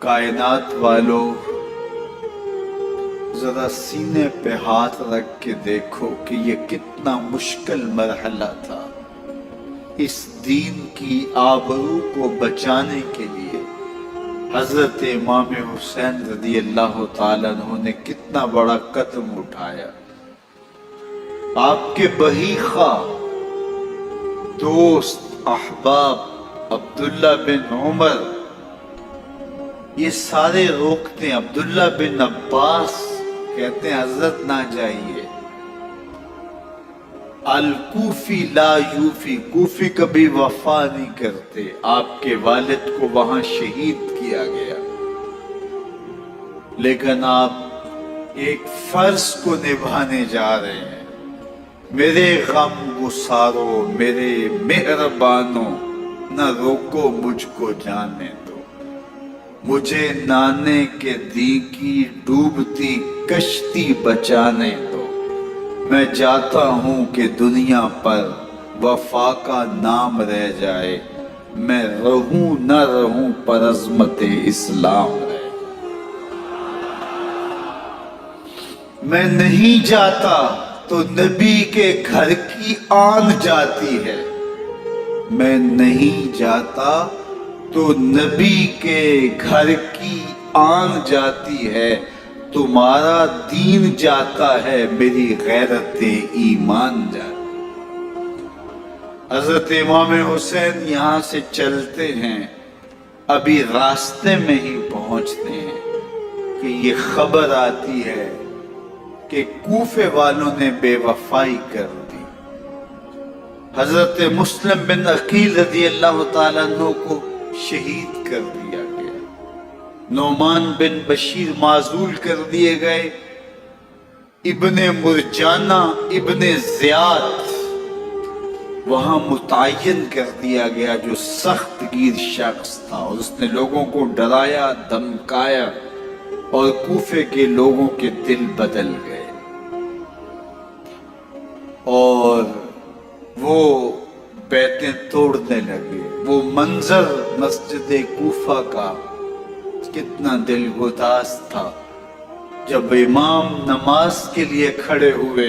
کائنات والوں، ذرا سینے پہ ہاتھ رکھ کے دیکھو کہ یہ کتنا مشکل مرحلہ تھا۔ اس دین کی آبرو کو بچانے کے لیے حضرت امام حسین رضی اللہ تعالیٰ عنہ نے کتنا بڑا قدم اٹھایا۔ آپ کے بہی خواہ دوست احباب عبداللہ بن عمر یہ سارے روکتے ہیں، عبداللہ بن عباس کہتے ہیں حضرت نہ جائیے، الکوفی لا یوفی، کوفی کبھی وفا نہیں کرتے، آپ کے والد کو وہاں شہید کیا گیا، لیکن آپ ایک فرض کو نبھانے جا رہے ہیں۔ میرے غم گسارو، میرے مہربانو، نہ روکو مجھ کو جانے دو، مجھے نانے کے دی کی ڈوبتی کشتی بچانے دو، میں جاتا ہوں کہ دنیا پر وفا کا نام رہ جائے، میں رہوں نہ رہوں پر عظمت اسلام رہے۔ میں نہیں جاتا تو نبی کے گھر کی آن جاتی ہے، میں نہیں جاتا تو نبی کے گھر کی آن جاتی ہے، تمہارا دین جاتا ہے، میری غیرت ایمان جاتی۔ حضرت امام حسین یہاں سے چلتے ہیں، ابھی راستے میں ہی پہنچتے ہیں کہ یہ خبر آتی ہے کہ کوفے والوں نے بے وفائی کر دی۔ حضرت مسلم بن عقیل رضی اللہ تعالیٰ عنہ کو شہید کر دیا گیا، نعمان بن بشیر معزول کر دیے گئے، ابن مرجانہ ابن زیاد وہاں متعین کر دیا گیا جو سخت گیر شخص تھا، اور اس نے لوگوں کو ڈرایا دھمکایا اور کوفے کے لوگوں کے دل بدل گئے، اور وہ بیتیں توڑنے لگے۔ وہ منظر مسجد کوفہ کا کتنا دل گداز تھا۔ جب امام نماز کے لیے کھڑے ہوئے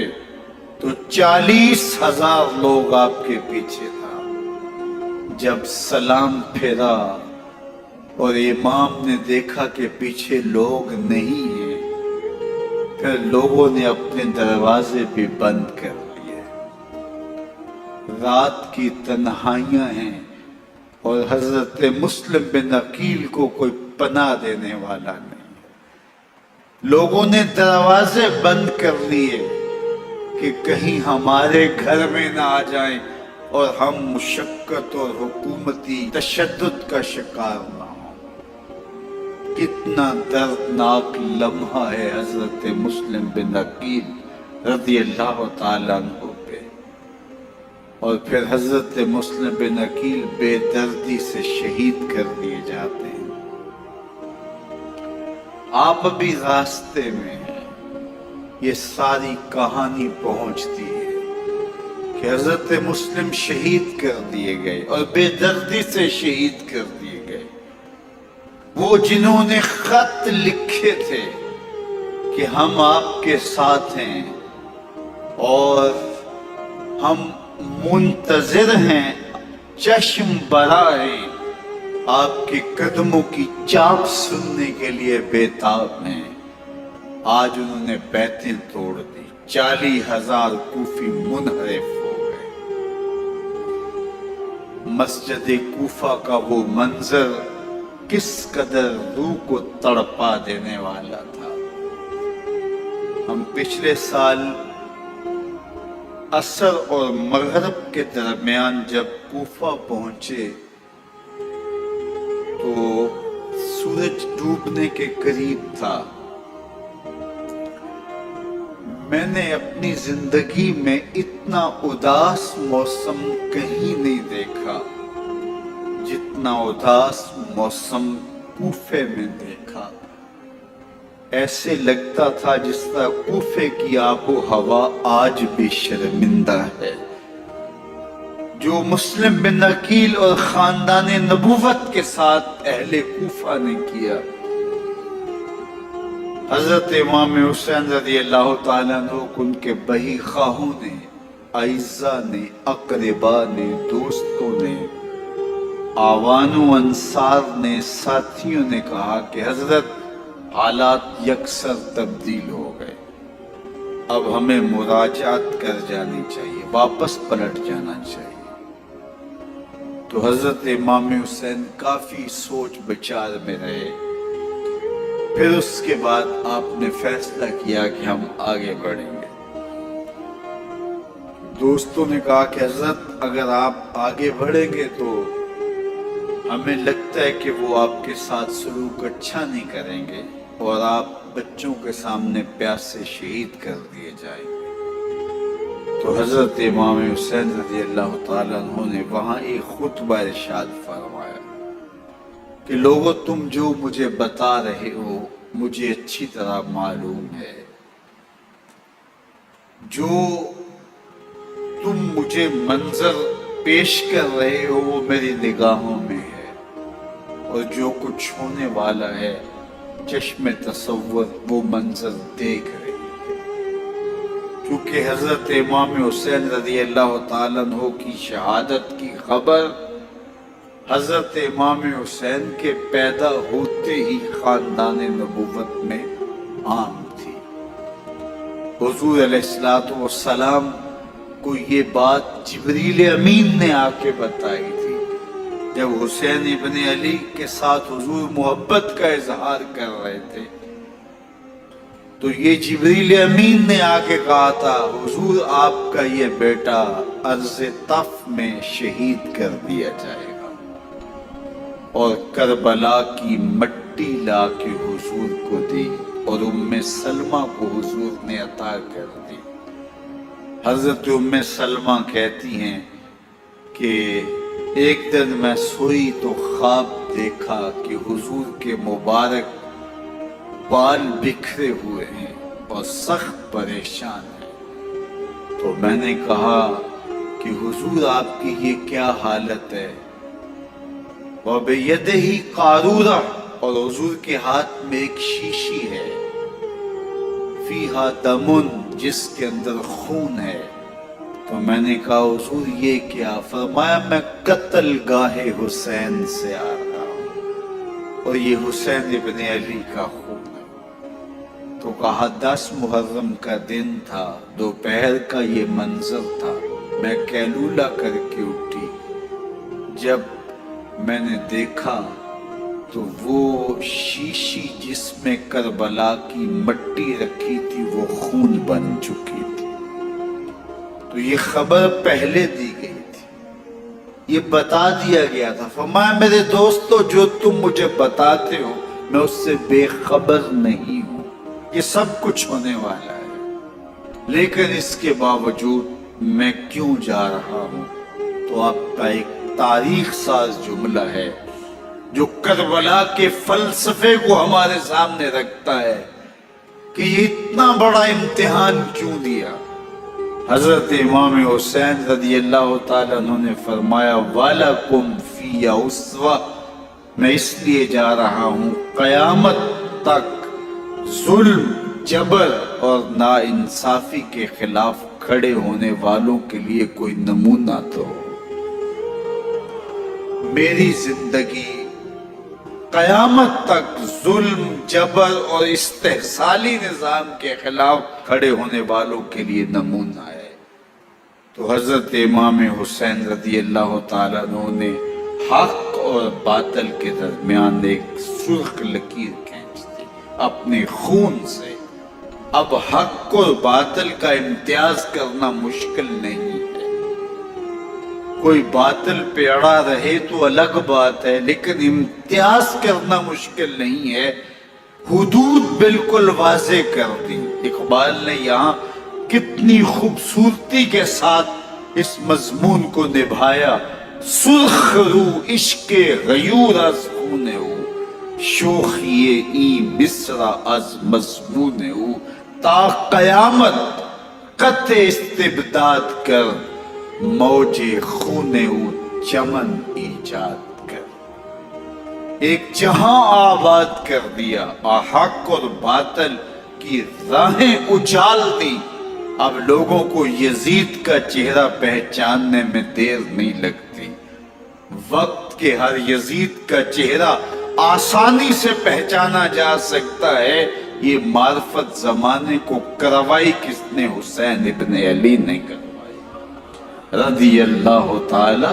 تو 40,000 لوگ آپ کے پیچھے تھا۔ جب سلام پھیرا اور امام نے دیکھا کہ پیچھے لوگ نہیں ہیں، پھر لوگوں نے اپنے دروازے بھی بند کر دیے۔ رات کی تنہائیاں ہیں اور حضرت مسلم بن عقیل کو کوئی پناہ دینے والا نہیں، لوگوں نے دروازے بند کر لیے کہ کہیں ہمارے گھر میں نہ آ جائیں اور ہم مشقت اور حکومتی تشدد کا شکار نہ ہوں۔ کتنا دردناک لمحہ ہے حضرت مسلم بن عقیل رضی اللہ تعالیٰ عنہ پہ، اور پھر حضرت مسلم بن عقیل بے دردی سے شہید کر دیے جاتے ہیں۔ آپ ابھی راستے میں ہیں، یہ ساری کہانی پہنچتی ہے کہ حضرت مسلم شہید کر دیے گئے اور بے دردی سے شہید کر دیے گئے۔ وہ جنہوں نے خط لکھے تھے کہ ہم آپ کے ساتھ ہیں اور ہم منتظر ہیں، چشم برا ہیں، آپ کے قدموں کی چاپ سننے کے لیے بےتاب ہیں، آج انہوں نے بیتیں توڑ دی، 40,000 کوفی منحرف ہو گئے۔ مسجد کوفہ کا وہ منظر کس قدر روح کو تڑپا دینے والا تھا۔ ہم پچھلے سال عصر اور مغرب کے درمیان جب کوفہ پہنچے تو سورج ڈوبنے کے قریب تھا۔ میں نے اپنی زندگی میں اتنا اداس موسم کہیں نہیں دیکھا جتنا اداس موسم کوفے میں دیکھا۔ ایسے لگتا تھا جس طرح کوفے کی آب و ہوا آج بھی شرمندہ ہے۔ جو مسلم بن عقیل اور خاندان نبوت کے ساتھ اہل کوفہ نے کیا، حضرت امام حسین رضی اللہ تعالیٰ عنہ کو ان کے بہی خواہوں نے، اعزا نے، اقربا نے، دوستوں نے، آوان و انصار نے، ساتھیوں نے کہا کہ حضرت حالات یکسر تبدیل ہو گئے، اب ہمیں مراجعت کر جانی چاہیے، واپس پلٹ جانا چاہیے۔ تو حضرت امام حسین کافی سوچ بچار میں رہے، پھر اس کے بعد آپ نے فیصلہ کیا کہ ہم آگے بڑھیں گے۔ دوستوں نے کہا کہ حضرت اگر آپ آگے بڑھیں گے تو ہمیں لگتا ہے کہ وہ آپ کے ساتھ سلوک اچھا نہیں کریں گے اور آپ بچوں کے سامنے پیاسے شہید کر دیے جائیں گے۔ تو حضرت امام حسین رضی اللہ تعالیٰ عنہ نے وہاں ایک خطبہ ارشاد فرمایا کہ لوگوں تم جو مجھے بتا رہے ہو مجھے اچھی طرح معلوم ہے، جو تم مجھے منظر پیش کر رہے ہو وہ میری نگاہوں میں ہے، اور جو کچھ ہونے والا ہے چشم تصور وہ منظر دیکھ رہی ہے۔ کیونکہ حضرت امام حسین رضی اللہ تعالیٰ عنہ کی شہادت کی خبر حضرت امام حسین کے پیدا ہوتے ہی خاندان نبوت میں عام تھی۔ حضور علیہ السلام کو یہ بات جبریل امین نے آ کے بتائی تھی جب حسین ابن علی کے ساتھ حضور محبت کا اظہار کر رہے تھے، تو یہ جبریل امین نے آ کے کہا تھا حضور آپ کا یہ بیٹا ارض طف میں شہید کر دیا جائے گا، اور کربلا کی مٹی لا کے حضور کو دی اور ام سلمہ کو حضور نے عطا کر دی۔ حضرت ام سلمہ کہتی ہیں کہ ایک دن میں سوئی تو خواب دیکھا کہ حضور کے مبارک بال بکھرے ہوئے ہیں اور سخت پریشان ہیں، تو میں نے کہا کہ حضور آپ کی یہ کیا حالت ہے؟ وَبِيَدِهِ قَارُورَةٌ، اور حضور کے ہاتھ میں ایک شیشی ہے، فِيهَا دَمٌ، جس کے اندر خون ہے۔ تو میں نے کہا حضور یہ کیا؟ فرمایا میں قتل گاہ حسین سے آ رہا ہوں اور یہ حسین ابن علی کا خون ہے۔ تو کہا 10 محرم کا دن تھا، دوپہر کا یہ منظر تھا، میں قیلولہ کر کے اٹھی، جب میں نے دیکھا تو وہ شیشی جس میں کربلا کی مٹی رکھی تھی وہ خون بن چکی تھی۔ تو یہ خبر پہلے دی گئی تھی، یہ بتا دیا گیا تھا۔ فرمایا میرے دوستو جو تم مجھے بتاتے ہو میں اس سے بے خبر نہیں ہوں، یہ سب کچھ ہونے والا ہے، لیکن اس کے باوجود میں کیوں جا رہا ہوں؟ تو آپ کا ایک تاریخ ساز جملہ ہے جو کربلا کے فلسفے کو ہمارے سامنے رکھتا ہے کہ یہ اتنا بڑا امتحان کیوں دیا۔ حضرت امام حسین رضی اللہ تعالیٰ عنہ نے فرمایا وَلَكُمْ فِيَ أُسْوَةٌ، میں اس لیے جا رہا ہوں قیامت تک ظلم، جبر اور ناانصافی کے خلاف کھڑے ہونے والوں کے لیے کوئی نمونہ تو ہو۔ میری زندگی قیامت تک ظلم، جبر اور استحصالی نظام کے خلاف کھڑے ہونے والوں کے لیے نمونہ ہے۔ تو حضرت امام حسین رضی اللہ تعالیٰ عنہ نے حق اور باطل کے درمیان ایک سرخ لکیر کھینچ دی اپنے خون سے۔ اب حق اور باطل کا امتیاز کرنا مشکل نہیں ہے، کوئی باطل پہ اڑا رہے تو الگ بات ہے، لیکن امتیاز کرنا مشکل نہیں ہے۔ حدود بالکل واضح کر دی۔ اقبال نے یہاں کتنی خوبصورتی کے ساتھ اس مضمون کو نبھایا۔ سرخ رو عشق غیور از خون او، شوخی این مصرع از مضمون او، تا قیامت قطع استبداد کر، موج خون او چمن ایجاد کر۔ ایک جہاں آباد کر دیا، حق اور باطل کی راہیں اجال دی۔ اب لوگوں کو یزید کا چہرہ پہچاننے میں دیر نہیں لگتی۔ وقت کے ہر یزید کا چہرہ آسانی سے پہچانا جا سکتا ہے۔ یہ معرفت زمانے کو کروائی کس نے؟ حسین ابن علی نے کروائی رضی اللہ تعالی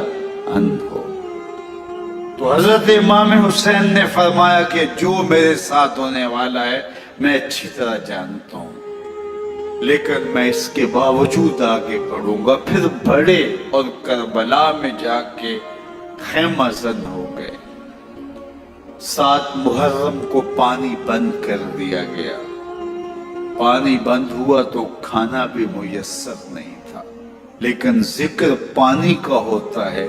عنہ۔ تو حضرت امام حسین نے فرمایا کہ جو میرے ساتھ ہونے والا ہے میں اچھی طرح جانتا ہوں، لیکن میں اس کے باوجود آگے بڑھوں گا۔ پھر بڑھے اور کربلا میں جا کے خیمہ زن ہو گئے۔ 7 محرم کو پانی بند کر دیا گیا۔ پانی بند ہوا تو کھانا بھی میسر نہیں تھا، لیکن ذکر پانی کا ہوتا ہے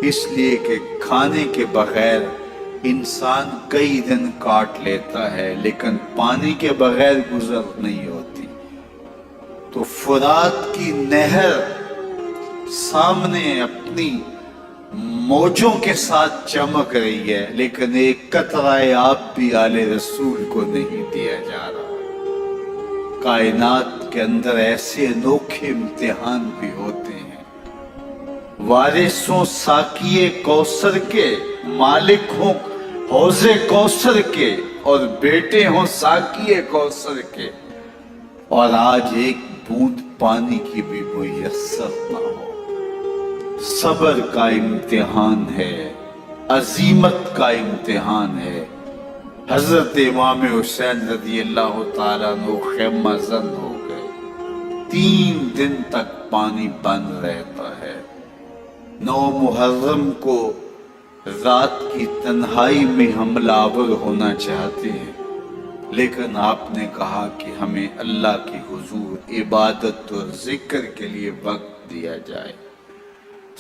اس لیے کہ کھانے کے بغیر انسان کئی دن کاٹ لیتا ہے، لیکن پانی کے بغیر گزر نہیں ہوتی۔ تو فرات کی نہر سامنے اپنی موجوں کے ساتھ چمک رہی ہے، لیکن ایک قطرہ آب بھی آل رسول کو نہیں دیا جا رہا۔ کائنات کے اندر ایسے انوکھے امتحان بھی ہوتے ہیں۔ وارثوں ساقیے کوثر کے، مالک ہوں حوض کوثر کے، اور بیٹے ہوں ساقیے کوثر کے، اور آج ایک بوند پانی کی بھی میسر نہ ہو۔ صبر کا امتحان ہے، عزیمت کا امتحان ہے۔ حضرت امام حسین رضی اللہ تعالیٰ عنہ خیمہ زن ہو گئے۔ 3 دن تک پانی بند رہتا ہے۔ 9 محرم کو رات کی تنہائی میں حملہ آور ہونا چاہتے ہیں، لیکن آپ نے کہا کہ ہمیں اللہ کے حضور عبادت اور ذکر کے لیے وقت دیا جائے۔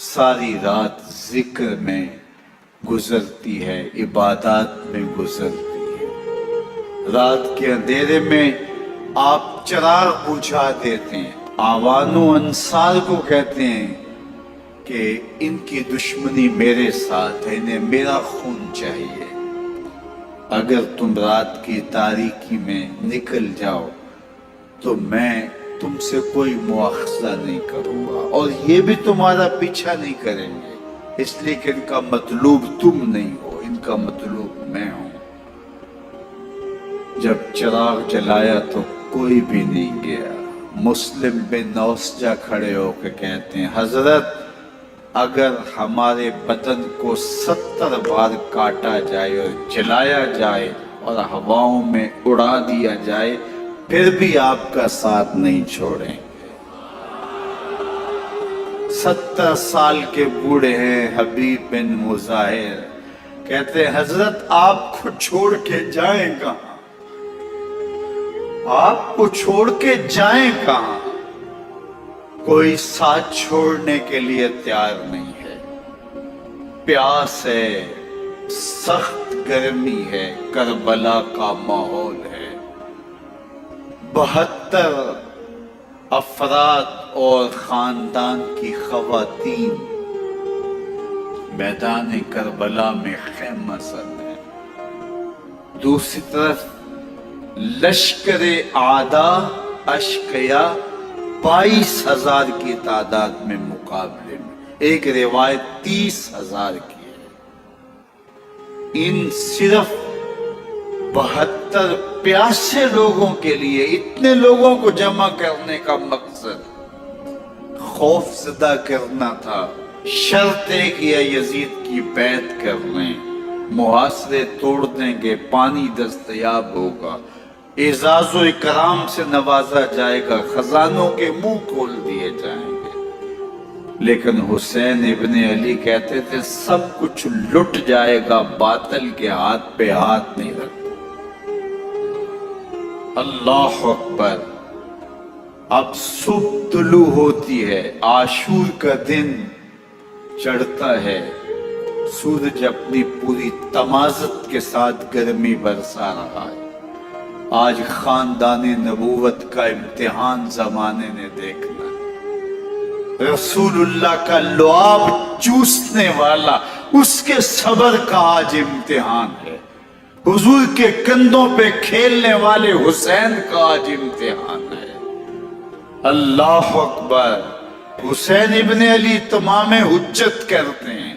ساری رات ذکر میں گزرتی ہے، عبادات میں گزرتی ہے۔ رات کے اندھیرے میں آپ چراغ بجھا دیتے ہیں۔ آوان و انصار کو کہتے ہیں کہ ان کی دشمنی میرے ساتھ ہے، انہیں میرا خون چاہیے۔ اگر تم رات کی تاریکی میں نکل جاؤ تو میں تم سے کوئی مواخذہ نہیں کروں گا، اور یہ بھی تمہارا پیچھا نہیں کریں گے، اس لیے کہ ان کا مطلوب تم نہیں ہو، ان کا مطلوب میں ہوں۔ جب چراغ جلایا تو کوئی بھی نہیں گیا۔ مسلم بن اوسجہ کھڑے ہو کے کہتے ہیں، حضرت اگر ہمارے بدن کو 70 بار کاٹا جائے اور جلایا جائے اور ہواؤں میں اڑا دیا جائے پھر بھی آپ کا ساتھ نہیں چھوڑیں گے۔ 70 سال کے بوڑھے ہیں حبیب بن مظاہر، کہتے ہیں حضرت آپ کو چھوڑ کے جائیں کہاں؟ آپ کو چھوڑ کے جائیں کہاں؟ کوئی ساتھ چھوڑنے کے لیے تیار نہیں ہے۔ پیاس ہے، سخت گرمی ہے، کربلا کا ماحول ہے۔ 72 افراد اور خاندان کی خواتین میدان کربلا میں خیمہ زن ہیں۔ دوسری طرف لشکر اعداء اشقیا 22,000 کی تعداد میں مقابلے میں، ایک روایت 30,000 کی ہے۔ ان صرف 72 پیاسے لوگوں کے لیے اتنے لوگوں کو جمع کرنے کا مقصد خوف زدہ کرنا تھا۔ شرط ایک یا یزید کی بیعت کر لیں، محاصرے توڑ دیں گے، پانی دستیاب ہوگا، اعزاز و اکرام سے نوازا جائے گا، خزانوں کے منہ کھول دیے جائیں گے۔ لیکن حسین ابن علی کہتے تھے سب کچھ لٹ جائے گا، باطل کے ہاتھ پہ ہاتھ نہیں رکھتا۔ اللہ اکبر۔ اب صبح طلوع ہوتی ہے، عاشور کا دن چڑھتا ہے، سورج اپنی پوری تمازت کے ساتھ گرمی برسا رہا ہے۔ آج خاندان نبوت کا امتحان زمانے نے دیکھنا ہے۔ رسول اللہ کا لعاب چوسنے والا، اس کے صبر کا آج امتحان ہے۔ حضور کے کندھوں پہ کھیلنے والے حسین کا آج امتحان ہے۔ اللہ اکبر۔ حسین ابن علی تمام حجت کرتے ہیں،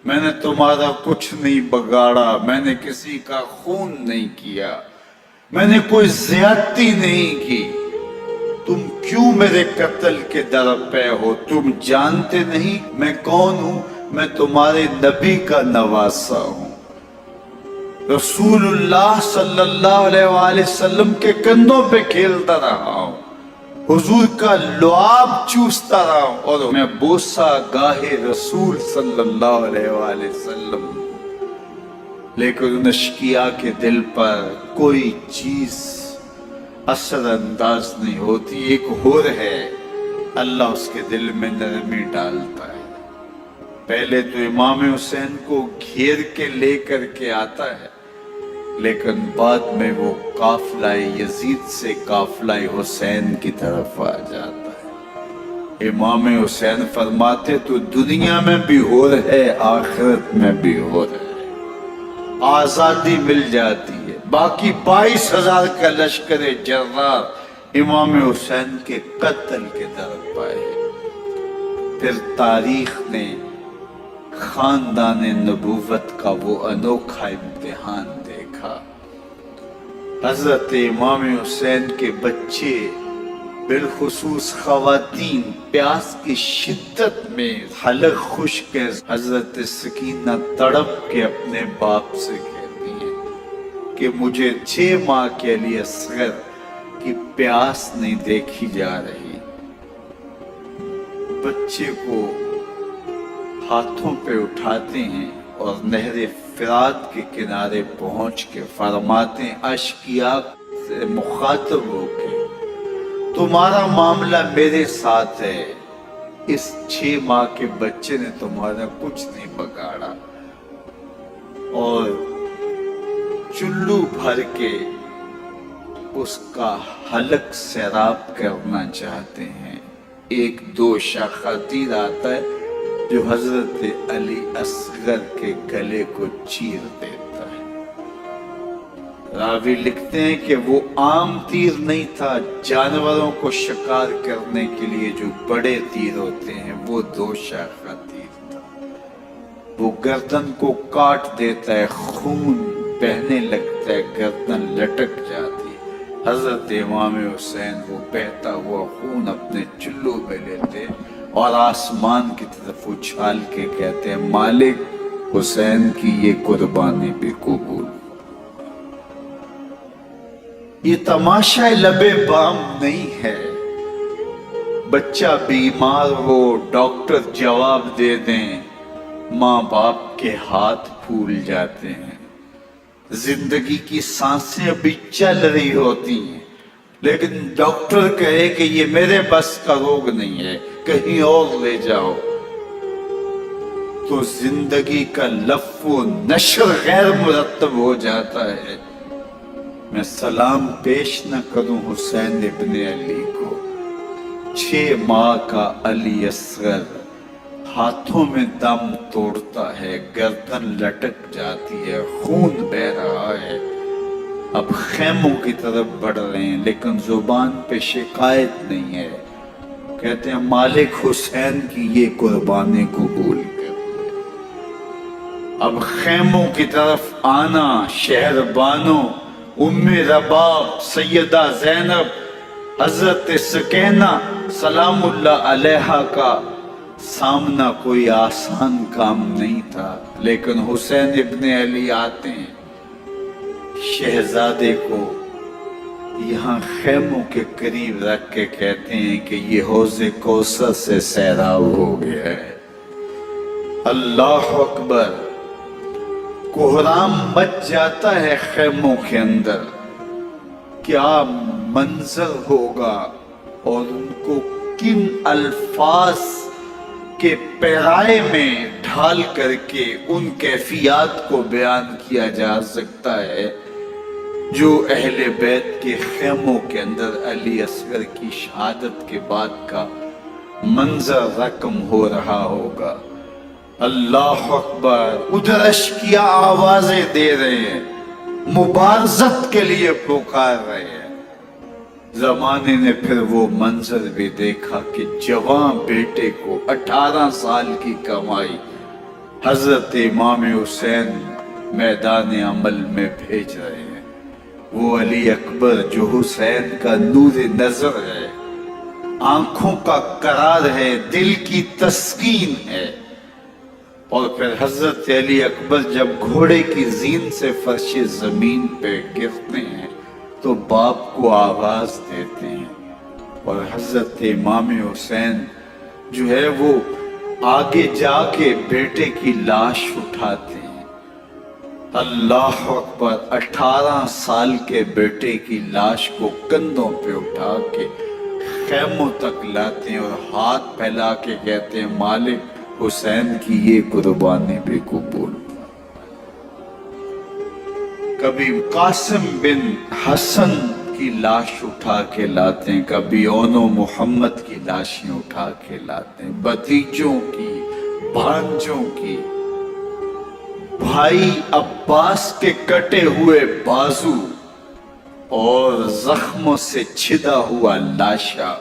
میں نے تمہارا کچھ نہیں بگاڑا، میں نے کسی کا خون نہیں کیا، میں نے کوئی زیادتی نہیں کی، تم کیوں میرے قتل کے در پہ ہو؟ تم جانتے نہیں میں کون ہوں؟ میں تمہارے نبی کا نواسا ہوں، رسول اللہ صلی اللہ علیہ وآلہ وسلم کے کندھوں پہ کھیلتا رہا ہوں، حضور کا لعاب چوستا رہا ہوں، اور میں بوسہ گاہے رسول صلی اللہ علیہ وآلہ وسلم، لیکن ان اشقیاء کے دل پر کوئی چیز اثر انداز نہیں ہوتی۔ ایک ہور ہے، اللہ اس کے دل میں نرمی ڈالتا ہے۔ پہلے تو امام حسین کو گھیر کے لے کر کے آتا ہے، لیکن بعد میں وہ قافلہ یزید سے قافلہ حسین کی طرف آ جاتا ہے۔ امام حسین فرماتے تو دنیا میں بھی ہور ہے، آخرت میں بھی ہور ہے، آزادی مل جاتی ہے۔ باقی 22,000 کا لشکر جرار امام حسین کے قتل کے طرف آئے۔ پھر تاریخ نے خاندان نبوت کا وہ انوکھا امتحان دیکھا۔ حضرت امام حسین کے بچے، بالخصوص خواتین، پیاس کی شدت میں حلق خشک ہے۔ حضرت سکینہ تڑپ کے اپنے باپ سے کہتی ہیں کہ مجھے 6 ماہ کے لیے اصغر کی پیاس نہیں دیکھی جا رہی۔ بچے کو ہاتھوں پہ اٹھاتے ہیں اور نہر فرات کے کنارے پہنچ کے فرماتے ہیں اشقیاء سے مخاطب ہو کے، تمہارا معاملہ میرے ساتھ ہے، اس 6 ماہ کے بچے نے تمہارا کچھ نہیں بگاڑا، اور چلو بھر کے اس کا حلق سیراب کرنا چاہتے ہیں۔ ایک 2 شاخہ تیر آتا ہے جو حضرت علی اصغر کے گلے کو چیر دیتا ہے۔ راوی لکھتے ہیں کہ وہ عام تیر نہیں تھا، جانوروں کو شکار کرنے کے لیے جو بڑے تیر ہوتے ہیں وہ 2 شاخہ تیر تھا۔ وہ گردن کو کاٹ دیتا ہے، خون بہنے لگتا ہے، گردن لٹک جاتی ہے۔ حضرت امام حسین وہ بہتا ہوا خون اپنے چلو میں لیتے اور آسمان کی طرف اچھال کے کہتے ہیں مالک، حسین کی یہ قربانی بھی قبول۔ یہ تماشا لبے بام نہیں ہے۔ بچہ بیمار ہو، ڈاکٹر جواب دے دیں، ماں باپ کے ہاتھ پھول جاتے ہیں۔ زندگی کی سانسیں ابھی چل رہی ہوتی ہیں، لیکن ڈاکٹر کہے کہ یہ میرے بس کا روگ نہیں ہے، کہیں اور لے جاؤ، تو زندگی کا لف و نشر غیر مرتب ہو جاتا ہے۔ میں سلام پیش نہ کروں حسین ابن علی کو، 6 ماہ کا علی اصغر ہاتھوں میں دم توڑتا ہے، گردن لٹک جاتی ہے، خون بہ رہا ہے۔ اب خیموں کی طرف بڑھ رہے ہیں، لیکن زبان پہ شکایت نہیں ہے۔ کہتے ہیں مالک، حسین کی یہ قربانی قبول کر۔ اب خیموں کی طرف آنا، شہر بانو، ام رباب، سیدہ زینب، حضرت سکینہ سلام اللہ علیہا کا سامنا کوئی آسان کام نہیں تھا، لیکن حسین ابن علی آتے ہیں، شہزادے کو یہاں خیموں کے قریب رکھ کے کہتے ہیں کہ یہ حوض کوثر سے سیراب ہو گیا ہے۔ اللہ اکبر۔ کوہرام مچ جاتا ہے خیموں کے اندر، کیا منظر ہوگا اور ان کو کن الفاظ کے پیرائے میں ڈھال کر کے ان کیفیات کو بیان کیا جا سکتا ہے جو اہل بیت کے خیموں کے اندر علی اصغر کی شہادت کے بعد کا منظر رقم ہو رہا ہوگا۔ اللہ اکبر، ادھر اشکیا آوازیں دے رہے ہیں، مبارزت کے لیے پکار رہے ہیں۔ زمانے نے پھر وہ منظر بھی دیکھا کہ جوان بیٹے کو 18 سال کی کمائی حضرت امام حسین میدان عمل میں بھیج رہے ہیں۔ وہ علی اکبر جو حسین کا نور نظر ہے، آنکھوں کا قرار ہے، دل کی تسکین ہے۔ اور پھر حضرت علی اکبر جب گھوڑے کی زین سے فرش زمین پہ گرتے ہیں تو باپ کو آواز دیتے ہیں، اور حضرت امام حسین جو ہے وہ آگے جا کے بیٹے کی لاش اٹھاتے ہیں۔ اللہ اکبر، 18 سال کے بیٹے کی لاش کو کندھوں پہ اٹھا کے خیموں تک لاتے ہیں اور ہاتھ پھیلا کے کہتے ہیں مالک حسین کی یہ قربانی بھی قبول۔ کبھی قاسم بن حسن کی لاش اٹھا کے لاتے ہیں، کبھی اون و محمد کی لاشیں اٹھا کے لاتے ہیں، بھتیجوں کی، بھانجوں کی، بھائی عباس کے کٹے ہوئے بازو اور زخموں سے چھدا ہوا لاشا۔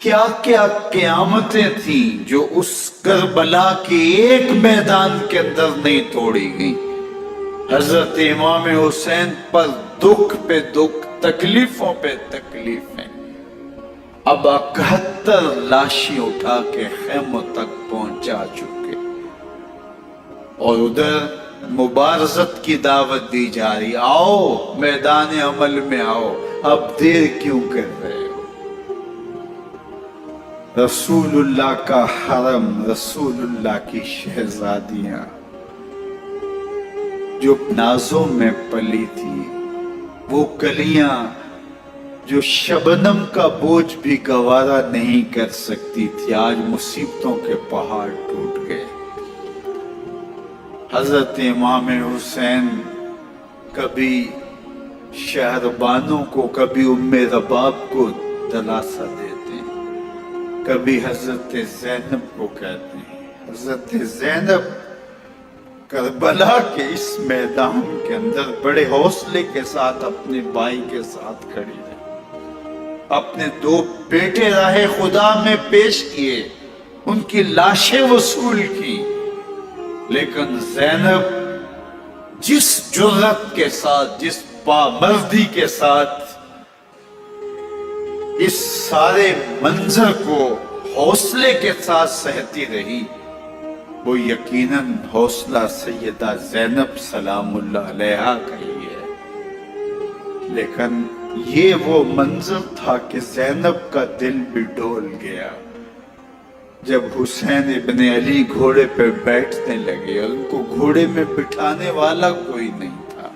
کیا کیا قیامتیں تھیں جو اس کربلا کے ایک میدان کے اندر نہیں توڑی گئی۔ حضرت امام حسین پر دکھ پہ دکھ، تکلیفوں پہ تکلیفیں۔ اب 71 لاشیں اٹھا کے خیموں تک پہنچا چکے، اور ادھر مبارزت کی دعوت دی جا رہی، آؤ میدان عمل میں آؤ، اب دیر کیوں کر رہے ہو؟ رسول اللہ کا حرم، رسول اللہ کی شہزادیاں جو نازوں میں پلی تھی، وہ کلیاں جو شبنم کا بوجھ بھی گوارا نہیں کر سکتی تھی، آج مصیبتوں کے پہاڑ ٹوٹ گئے۔ حضرت امام حسین کبھی شہربانوں کو، کبھی ام رباب کو دلاسا دیتے ہیں، کبھی حضرت زینب کو کہتے ہیں۔ حضرت زینب کربلا کے اس میدان کے اندر بڑے حوصلے کے ساتھ اپنے بھائی کے ساتھ کھڑی رہی، اپنے 2 بیٹے راہ خدا میں پیش کیے، ان کی لاشیں وصول کی، لیکن زینب جس جرأت کے ساتھ، جس پامردی کے ساتھ اس سارے منظر کو حوصلے کے ساتھ سہتی رہی، وہ یقیناً حوصلہ سیدہ زینب سلام اللہ علیہا کا ہی ہے۔ لیکن یہ وہ منظر تھا کہ زینب کا دل بھی ڈول گیا جب حسین ابن علی گھوڑے پہ بیٹھنے لگے، اور ان کو گھوڑے میں بٹھانے والا کوئی نہیں تھا،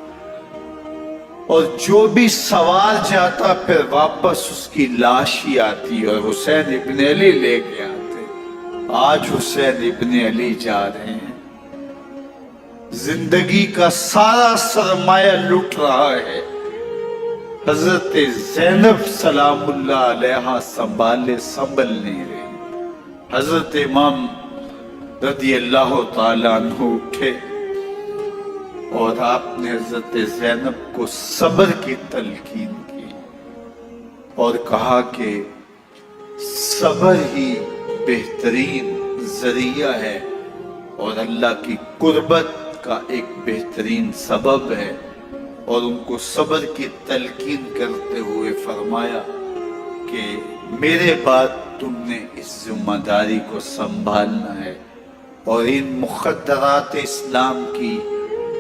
اور جو بھی سوار جاتا پھر واپس اس کی لاش ہی آتی اور حسین ابن علی لے کے آتے۔ آج حسین ابن علی جا رہے ہیں، زندگی کا سارا سرمایہ لٹ رہا ہے، حضرت زینب سلام اللہ علیہا سنبھل نہیں رہی۔ حضرت امام رضی اللہ تعالیٰ عنہ اٹھے اور آپ نے حضرت زینب کو صبر کی تلقین کی اور کہا کہ صبر ہی بہترین ذریعہ ہے اور اللہ کی قربت کا ایک بہترین سبب ہے، اور ان کو صبر کی تلقین کرتے ہوئے فرمایا کہ میرے بعد تم نے اس ذمہ داری کو سنبھالنا ہے، اور ان مخدرات اسلام کی،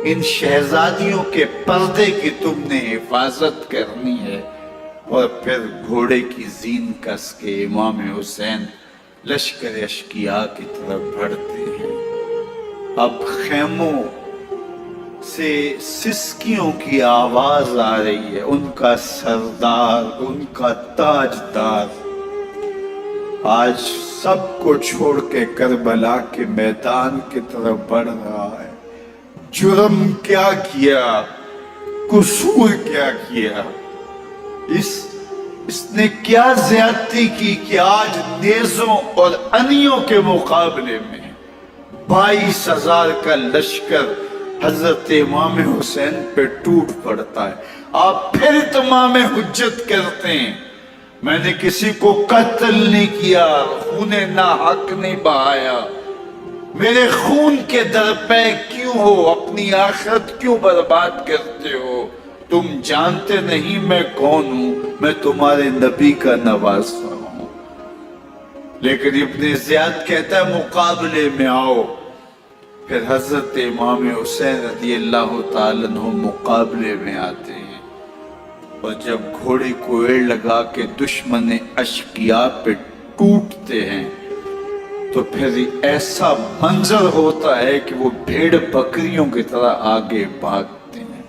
ان شہزادیوں کے پردے کی تم نے حفاظت کرنی ہے۔ اور پھر گھوڑے کی زین کس کے امام حسین لشکر اشکیا کی طرف بڑھتے ہیں۔ اب خیموں سے سسکیوں کی آواز آ رہی ہے، ان کا سردار، ان کا تاجدار آج سب کو چھوڑ کے کربلا کے میدان کی طرف بڑھ رہا ہے۔ جرم کیا کیا، قصور کیا کیا، اس اس نے کیا زیادتی کی کہ آج نیزوں اور انیوں کے مقابلے میں 22,000 کا لشکر حضرت امام حسین پہ ٹوٹ پڑتا ہے. آپ پھر تمام حجت کرتے ہیں میں نے کسی کو قتل نہیں کیا، خون ناحق نہیں بہایا، میرے خون کے در پہ کیوں ہو، اپنی آخرت کیوں برباد کرتے ہو؟ تم جانتے نہیں میں کون ہوں، میں تمہارے نبی کا نواسا ہوں. لیکن ابن زیاد کہتا ہے مقابلے میں آؤ. پھر حضرت امام حسین رضی اللہ تعالیٰ عنہ مقابلے میں آتے ہیں، اور جب گھوڑے کو ایڑ لگا کے دشمن اشقیاء پہ ٹوٹتے ہیں تو پھر ایسا منظر ہوتا ہے کہ وہ بھیڑ بکریوں کی طرح آگے بھاگتے ہیں.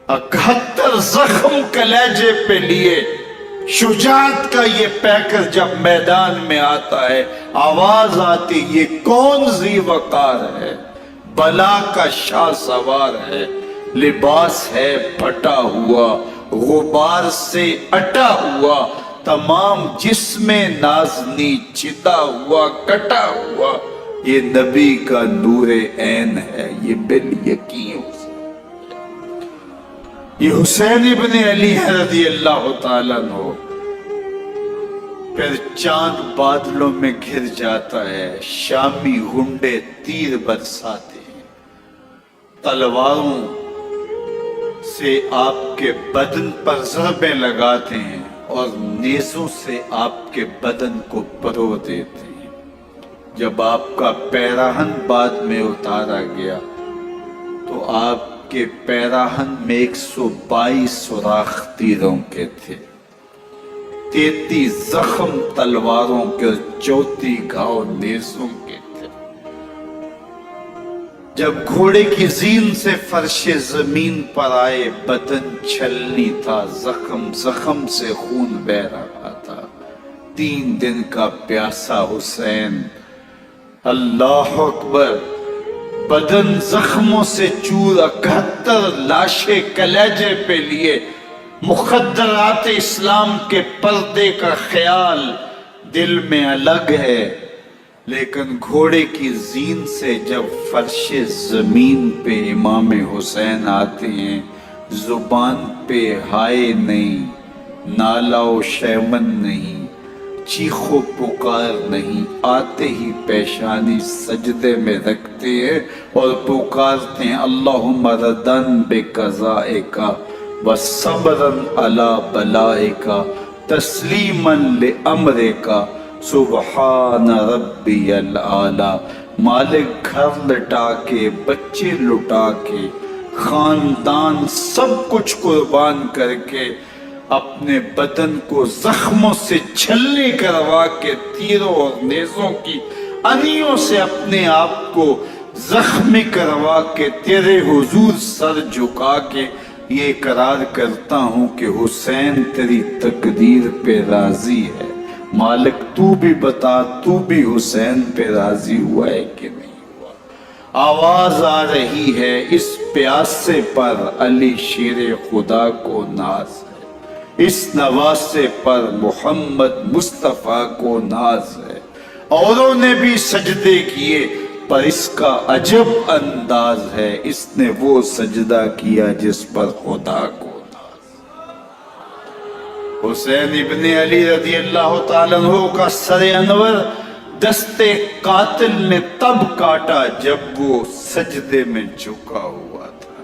71 زخم کلیجے پہ لیے شجاعت کا یہ پیکر جب میدان میں آتا ہے، آواز آتی یہ کون ذی وقار ہے، بلا کا شاہ سوار ہے، لباس ہے پھٹا ہوا، غبار سے اٹا ہوا، تمام جسم نازنی چتا ہوا کٹا ہوا، یہ نبی کا نور عین ہے، یہ بال یقین یہ حسین ابن علی رضی اللہ تعالیٰ عنہ. پھر چاند بادلوں میں گھر جاتا ہے، شامی گنڈے تیر برساتے ہیں، تلواروں سے آپ کے بدن پر ضربیں لگاتے ہیں اور نیزوں سے آپ کے بدن کو پرو دیتے ہیں. جب آپ کا پیراہن بعد میں اتارا گیا تو آپ کے پیراہن میں 122 سوراخ تیروں کے تھے، 33 زخم تلواروں کے اور 34 گھاؤ نیزوں کے تھے. جب گھوڑے کی زین سے فرش زمین پر آئے بدن چھلنی تھا، زخم زخم سے خون بہ رہا تھا. 3 دن کا پیاسا حسین، اللہ اکبر، بدن زخموں سے چور، 71 لاشیں کلیجے پہ لیے، مخدرات اسلام کے پردے کا خیال دل میں الگ ہے، لیکن گھوڑے کی زین سے جب فرش زمین پہ امام حسین آتے ہیں، زبان پہ ہائے نہیں، نالا و شیمن نہیں، چیخ و پکار نہیں، آتے ہی پیشانی سجدے میں رکھتے ہیں اور پکارتے ہیں اللہم ردن بقضائک وصبرا علی بلائک تسلیما لامرک سبحان ربی العالی. مالک گھر لٹا کے، بچے لٹا کے، خاندان سب کچھ قربان کر کے، اپنے بدن کو زخموں سے چھلنی کروا کے، تیروں اور نیزوں کی انیوں سے اپنے آپ کو زخمی کروا کے، تیرے حضور سر جھکا کے یہ اقرار کرتا ہوں کہ حسین تیری تقدیر پہ راضی ہے. مالک تو بھی بتا، تو بھی حسین پہ راضی ہوا ہے کہ نہیں ہوا؟ آواز آ رہی ہے اس پیاسے پر علی شیر خدا کو ناز ہے، اس نواسے پر محمد مصطفیٰ کو ناز ہے. اوروں نے بھی سجدے کیے پر اس کا عجب انداز ہے، اس نے وہ سجدہ کیا جس پر خدا کو ناز. حسین ابن علی رضی اللہ تعالیٰ عنہ کا سر انور دستے قاتل نے تب کاٹا جب وہ سجدے میں جھکا ہوا تھا.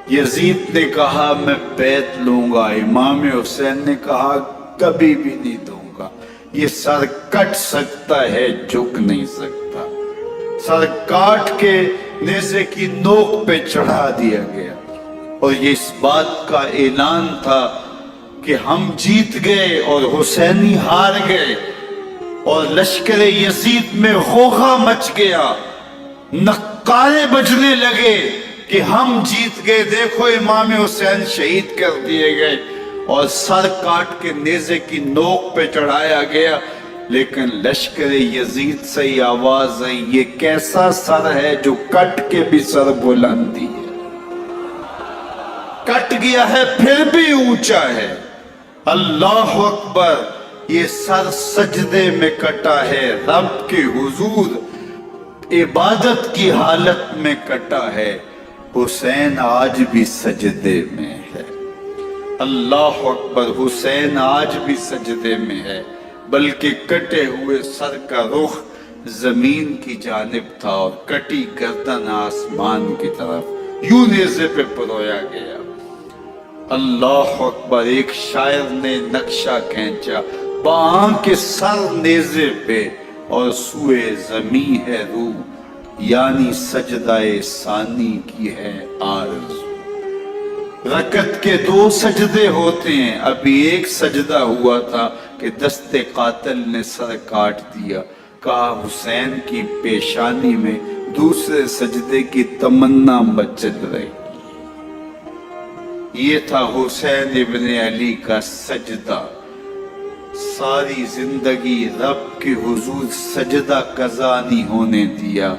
یزید نے کہا میں بیعت لوں گا، امام حسین نے کہا کبھی بھی نہیں دوں گا. یہ سر کٹ سکتا ہے، جھک نہیں سکتا. سر کاٹ کے نیزے کی نوک پہ چڑھا دیا گیا اور یہ اس بات کا اعلان تھا کہ ہم جیت گئے اور حسینی ہار گئے. اور لشکر یزید میں غوغا مچ گیا، نقارے بجنے لگے کہ ہم جیت گئے، دیکھو امام حسین شہید کر دیے گئے. اور سر کاٹ کے نیزے کی نوک پہ چڑھایا گیا. لیکن لشکر یزید سے ہی آواز آئی یہ کیسا سر ہے جو کٹ کے بھی سر بلندی ہے، کٹ گیا ہے پھر بھی اونچا ہے. اللہ اکبر، یہ سر سجدے میں کٹا ہے، رب کے حضور عبادت کی حالت میں کٹا ہے، حسین آج بھی سجدے میں ہے۔ اللہ اکبر، حسین آج بھی سجدے میں ہے، بلکہ کٹے ہوئے سر کا رخ زمین کی جانب تھا اور کٹی گردن آسمان کی طرف، یوں نیزے پہ پرویا گیا۔ اللہ اکبر، ایک شاعر نے نقشہ کھینچا، بآنکھ کے سر نیزے پہ اور سوئے زمیں ہے روح، یعنی سجدہ ثانی کی ہے آرزو۔ رکعت کے 2 سجدے ہوتے ہیں، ابھی ایک سجدہ ہوا تھا کہ دست قاتل نے سر کاٹ دیا، کہا حسین کی پیشانی میں دوسرے سجدے کی تمنا مچل رہی۔ یہ تھا حسین ابن علی کا سجدہ، ساری زندگی رب کے حضور سجدہ قضا نہیں ہونے دیا۔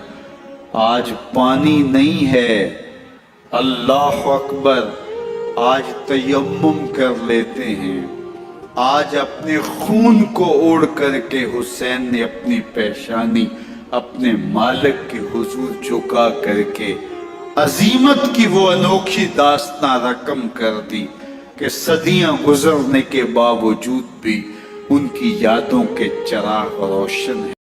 آج پانی نہیں ہے، اللہ اکبر، آج تیمم کر لیتے ہیں، آج اپنے خون کو اوڑھ کر کے حسین نے اپنی پیشانی اپنے مالک کے حضور جھکا کر کے عظیمت کی وہ انوکھی داستان رقم کر دی کہ صدیاں گزرنے کے باوجود بھی ان کی یادوں کے چراغ روشن ہیں۔